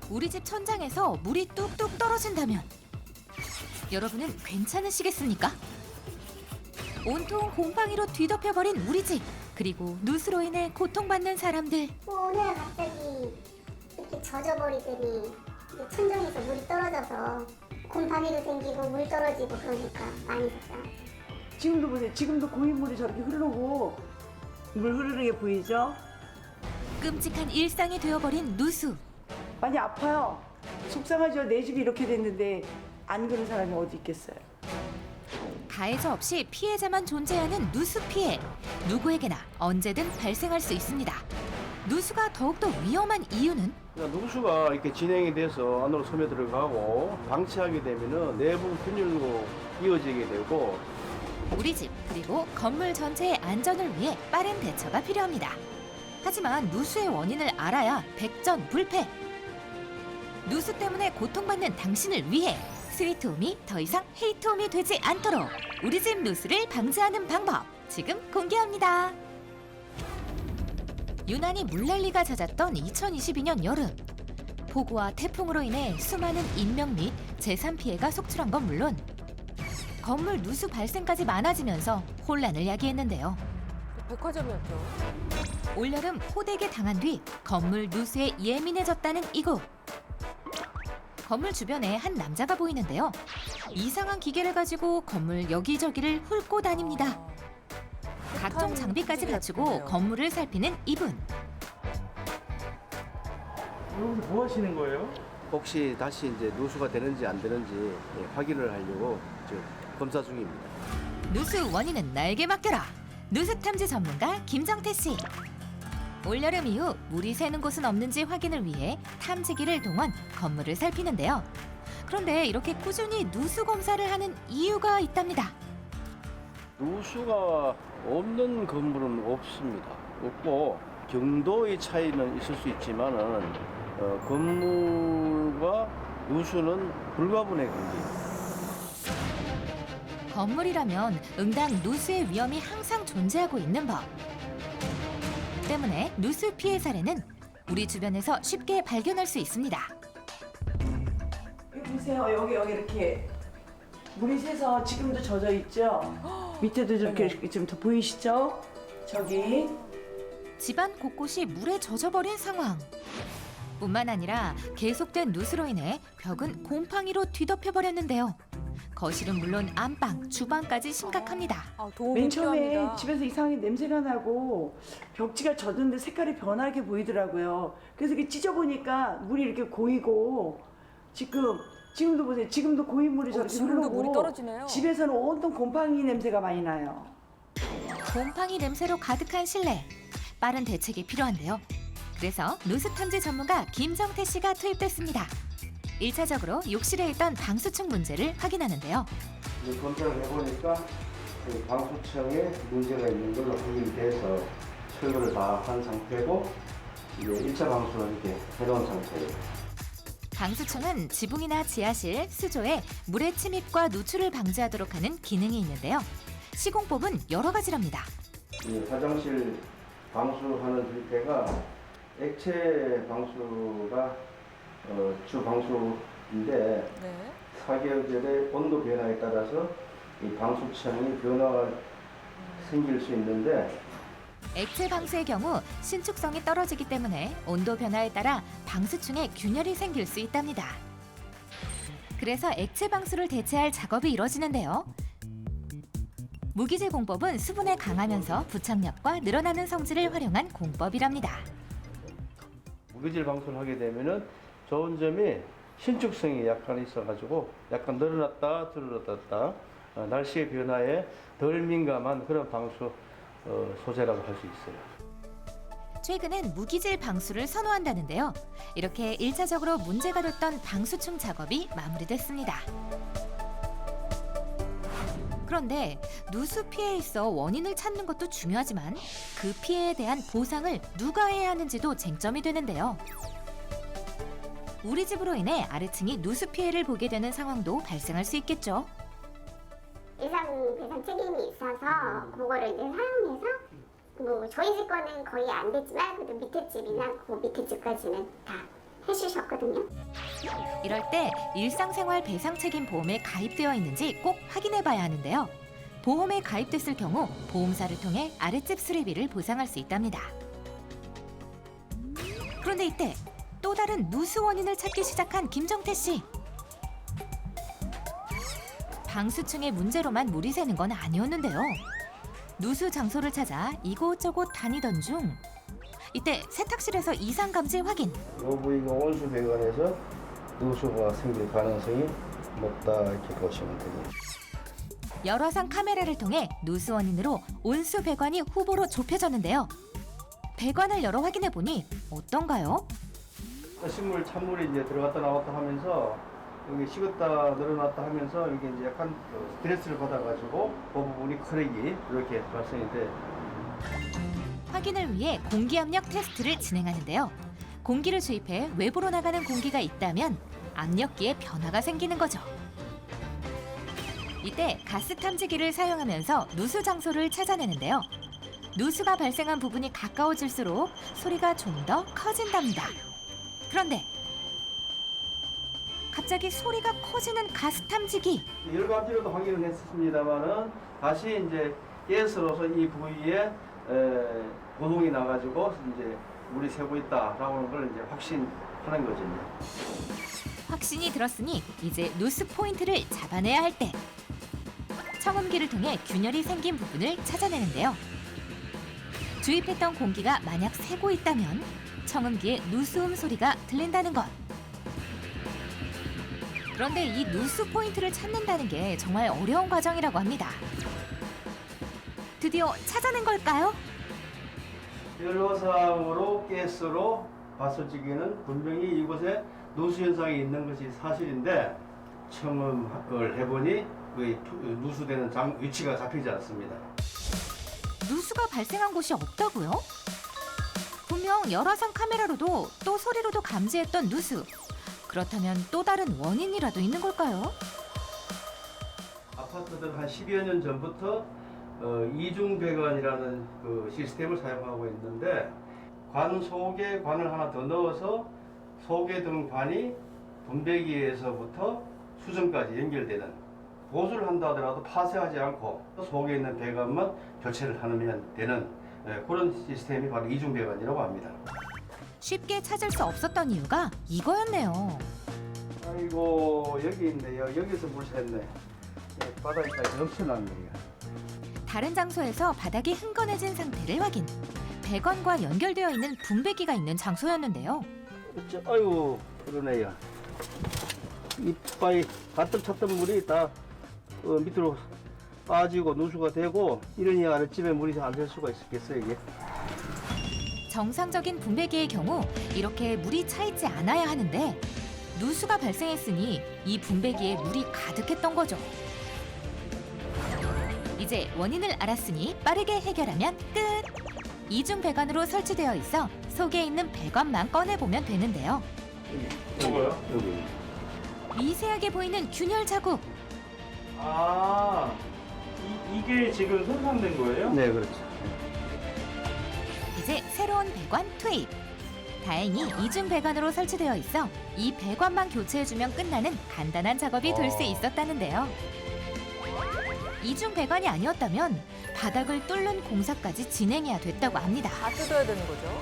우리 집 천장에서 물이 뚝뚝 떨어진다면 여러분은 괜찮으시겠습니까? 온통 곰팡이로 뒤덮여버린 우리 집, 그리고 누수로 인해 고통받는 사람들. 오늘 갑자기 이렇게 젖어버리더니 이제 천정에서 물이 떨어져서 곰팡이도 생기고 물 떨어지고 그러니까 많이 속상해요. 지금도 보세요. 지금도 고인물이 저렇게 흐르고 물 흐르는 게 보이죠? 끔찍한 일상이 되어버린 누수. 많이 아파요. 속상하죠. 내 집이 이렇게 됐는데 안 그런 사람이 어디 있겠어요. 가해자 없이 피해자만 존재하는 누수 피해. 누구에게나 언제든 발생할 수 있습니다. 누수가 더욱더 위험한 이유는 그러니까 누수가 이렇게 진행이 돼서 안으로 스며 들어가고 방치하게 되면은 내부 분열로 이어지게 되고 우리 집 그리고 건물 전체의 안전을 위해 빠른 대처가 필요합니다. 하지만 누수의 원인을 알아야 백전불패. 누수 때문에 고통받는 당신을 위해 스위트홈이 더 이상 헤이트홈이 되지 않도록 우리 집 누수를 방지하는 방법 지금 공개합니다. 유난히 물난리가 잦았던 2022년 여름. 폭우와 태풍으로 인해 수많은 인명 및 재산 피해가 속출한 건 물론 건물 누수 발생까지 많아지면서 혼란을 야기했는데요. 백화점이었죠. 올여름 호되게 당한 뒤 건물 누수에 예민해졌다는 이곳. 건물 주변에 한 남자가 보이는데요. 이상한 기계를 가지고 건물 여기저기를 훑고 다닙니다. 각종 장비까지 갖추고 건물을 살피는 이분. 여기서 뭐 하시는 거예요? 혹시 다시 이제 누수가 되는지 안 되는지 확인을 하려고 지금 검사 중입니다. 누수 원인은 나에게 맡겨라. 누수 탐지 전문가 김정태 씨. 올여름 이후 물이 새는 곳은 없는지 확인을 위해 탐지기를 동원 건물을 살피는데요. 그런데 이렇게 꾸준히 누수 검사를 하는 이유가 있답니다. 누수가 없는 건물은 없습니다. 없고 경도의 차이는 있을 수 있지만은 건물과 누수는 불가분의 관계입니다. 건물이라면 응당 누수의 위험이 항상 존재하고 있는 법. 때문에 누수 피해 사례는 우리 주변에서 쉽게 발견할 수 있습니다. 여기 보세요. 여기 이렇게 물이 새서 지금도 젖어 있죠? 밑에도 저렇게 지금 더 보이시죠? 저기. 집안 곳곳이 물에 젖어버린 상황. 뿐만 아니라 계속된 누수로 인해 벽은 곰팡이로 뒤덮여버렸는데요. 거실은 물론 안방, 주방까지 심각합니다. 도움이 맨 처음에 필요합니다. 집에서 이상하게 냄새가 나고 벽지가 젖었는데 색깔이 변하게 보이더라고요. 그래서 이렇게 찢어보니까 물이 이렇게 고이고 지금도 보세요. 지금도 고인물이 저렇게 지금도 흐르고 물이 떨어지네요. 집에서는 온통 곰팡이 냄새가 많이 나요. 곰팡이 냄새로 가득한 실내. 빠른 대책이 필요한데요. 그래서 누수 탐지 전문가 김정태 씨가 투입됐습니다. 1차적으로 욕실에 있던 방수층 문제를 확인하는데요. 검사를 해보니까 방수청에 문제가 있는 걸로 확인돼서 철거를 다 한 상태고 이제 1차 방수는 이렇게 해놓은 상태예요. 방수층은 지붕이나 지하실, 수조에 물의 침입과 누출을 방지하도록 하는 기능이 있는데요. 시공법은 여러 가지랍니다. 이 화장실 방수하는 형태가 액체 방수가 주 방수인데 네. 사계절의 온도 변화에 따라서 이 방수층이 변화가 생길 수 있는데 액체 방수의 경우 신축성이 떨어지기 때문에 온도 변화에 따라 방수층에 균열이 생길 수 있답니다. 그래서 액체 방수를 대체할 작업이 이뤄지는데요. 무기질 공법은 수분에 강하면서 부착력과 늘어나는 성질을 활용한 공법이랍니다. 무기질 방수를 하게 되면은 좋은 점이 신축성이 약간 있어가지고 약간 늘어났다 들어났다 날씨의 변화에 덜 민감한 그런 방수 소재라고 할 수 있어요. 최근엔 무기질 방수를 선호한다는데요. 이렇게 1차적으로 문제가 됐던 방수층 작업이 마무리됐습니다. 그런데 누수 피해에 있어 원인을 찾는 것도 중요하지만 그 피해에 대한 보상을 누가 해야 하는지도 쟁점이 되는데요. 우리 집으로 인해 아래층이 누수 피해를 보게 되는 상황도 발생할 수 있겠죠. 예상 배상 책임이 있어서 그거를 이제 사용해서 뭐 저희 집 거는 거의 안 됐지만 그래도 밑에 집이나 그 밑에 집까지는 다 해주셨거든요. 이럴 때 일상생활 배상 책임 보험에 가입되어 있는지 꼭 확인해 봐야 하는데요. 보험에 가입됐을 경우 보험사를 통해 아랫집 수리비를 보상할 수 있답니다. 그런데 이때 또 다른 누수 원인을 찾기 시작한 김정태 씨. 방수층의 문제로만 물이 새는 건 아니었는데요. 누수 장소를 찾아 이곳저곳 다니던 중 이때 세탁실에서 이상 감지 확인. 요 부위가 온수 배관에서 누수가 생길 가능성이 높다 이렇게 보시면 됩니다. 열화상 카메라를 통해 누수 원인으로 온수 배관이 후보로 좁혀졌는데요. 배관을 열어 확인해 보니 어떤가요? 신물 찬물이 이제 들어갔다 나왔다 하면서 여기 식었다 늘어났다 하면서 이게 이제 약간 스트레스를 받아가지고 그 부분이 크랙이 이렇게 발생이 돼. 확인을 위해 공기압력 테스트를 진행하는데요. 공기를 주입해 외부로 나가는 공기가 있다면 압력기에 변화가 생기는 거죠. 이때 가스 탐지기를 사용하면서 누수 장소를 찾아내는데요. 누수가 발생한 부분이 가까워질수록 소리가 좀 더 커진답니다. 그런데 갑자기 소리가 커지는 가스 탐지기. 여러 가지로도 확인을 했습니다만은 다시 이제 가스로서 이 부위에 고동이 나가지고 이제 물이 새고 있다라고 하는 걸 이제 확신하는 거죠. 확신이 들었으니 이제 누수 포인트를 잡아내야 할 때. 청음기를 통해 균열이 생긴 부분을 찾아내는데요. 주입했던 공기가 만약 새고 있다면 청음기에 누수음 소리가 들린다는 것. 그런데 이 누수 포인트를 찾는다는 게 정말 어려운 과정이라고 합니다. 드디어 찾아낸 걸까요? 열화상으로 가스로 봤을 적에는 분명히 이곳에 누수 현상이 있는 것이 사실인데 청음을 해보니 누수되는 위치가 잡히지 않습니다. 누수가 발생한 곳이 없다고요? 분명 열화상 카메라로도 또 소리로도 감지했던 누수. 그렇다면 또 다른 원인이라도 있는 걸까요? 아파트들 한 10여 년 전부터 이중 배관이라는 그 시스템을 사용하고 있는데 관 속에 관을 하나 더 넣어서 속에 든 관이 분배기에서부터 수전까지 연결되는, 보수를 한다 하더라도 파쇄하지 않고 속에 있는 배관만 교체를 하면 되는 그런 시스템이 바로 이중 배관이라고 합니다. 쉽게 찾을 수 없었던 이유가 이거였네요. 아이고 여기 있네요. 여기서 물 샜네. 바닥까지 넘쳐났네요. 다른 장소에서 바닥이 흥건해진 상태를 확인. 배관과 연결되어 있는 분배기가 있는 장소였는데요. 아이고 그러네요. 이 바위 가득 찼던 물이 다 밑으로 빠지고 누수가 되고 이러니 아랫집에 물이 안 될 수가 있겠어요 이게. 정상적인 분배기의 경우 이렇게 물이 차 있지 않아야 하는데 누수가 발생했으니 이 분배기에 물이 가득했던 거죠. 이제 원인을 알았으니 빠르게 해결하면 끝! 이중 배관으로 설치되어 있어 속에 있는 배관만 꺼내보면 되는데요. 이거요? 여기. 미세하게 보이는 균열 자국. 아, 이게 지금 손상된 거예요? 네 그렇죠. 이제 새로운 배관 투입. 다행히 이중 배관으로 설치되어 있어 이 배관만 교체해주면 끝나는 간단한 작업이 될 수 있었다는데요. 이중 배관이 아니었다면 바닥을 뚫는 공사까지 진행해야 됐다고 합니다. 다 뜯어야 되는 거죠.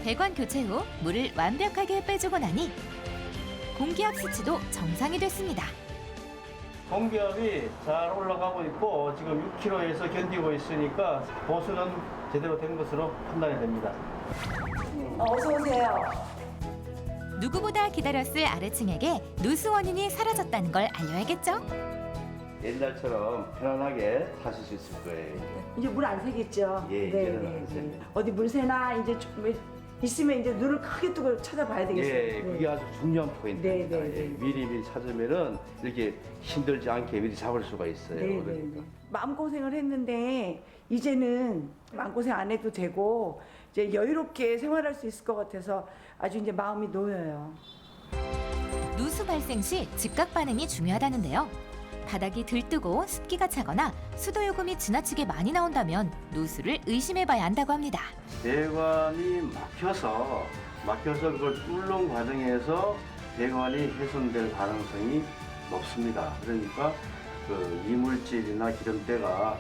배관 교체 후 물을 완벽하게 빼주고 나니 공기압 수치도 정상이 됐습니다. 공기압이 잘 올라가고 있고 지금 6km에서 견디고 있으니까 보수는 제대로 된 것으로 판단이 됩니다. 어서 오세요. 누구보다 기다렸을 아래층에게 누수 원인이 사라졌다는 걸 알려야겠죠? 옛날처럼 편안하게 사실 수 있을 거예요. 이제 물 안 새겠죠? 예, 이제는 안 셉니다. 어디 물 새나 이제 좀 있으면 이제 눈을 크게 뜨고 찾아봐야 되겠어요. 예, 그게 아주 중요한 포인트입니다. 네, 네, 예, 네. 미리 찾으면은 이렇게 힘들지 않게 미리 잡을 수가 있어요. 네, 그러니까. 네, 네. 마음고생을 했는데 이제는 마음고생 안 해도 되고 이제 여유롭게 생활할 수 있을 것 같아서 아주 이제 마음이 놓여요. 누수 발생 시 즉각 반응이 중요하다는데요. 바닥이 들뜨고 습기가 차거나 수도 요금이 지나치게 많이 나온다면 누수를 의심해봐야 한다고 합니다. 배관이 막혀서 막혀서 그걸 뚫는 과정에서 배관이 훼손될 가능성이 높습니다. 그러니까 그 이물질이나 기름때가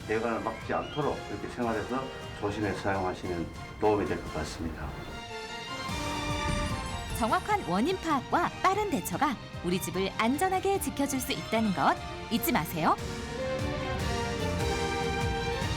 배관을 막지 않도록 이렇게 생활해서 조심해서 사용하시면 도움이 될 것 같습니다. 정확한 원인 파악과 빠른 대처가 우리 집을 안전하게 지켜줄 수 있다는 것 잊지 마세요.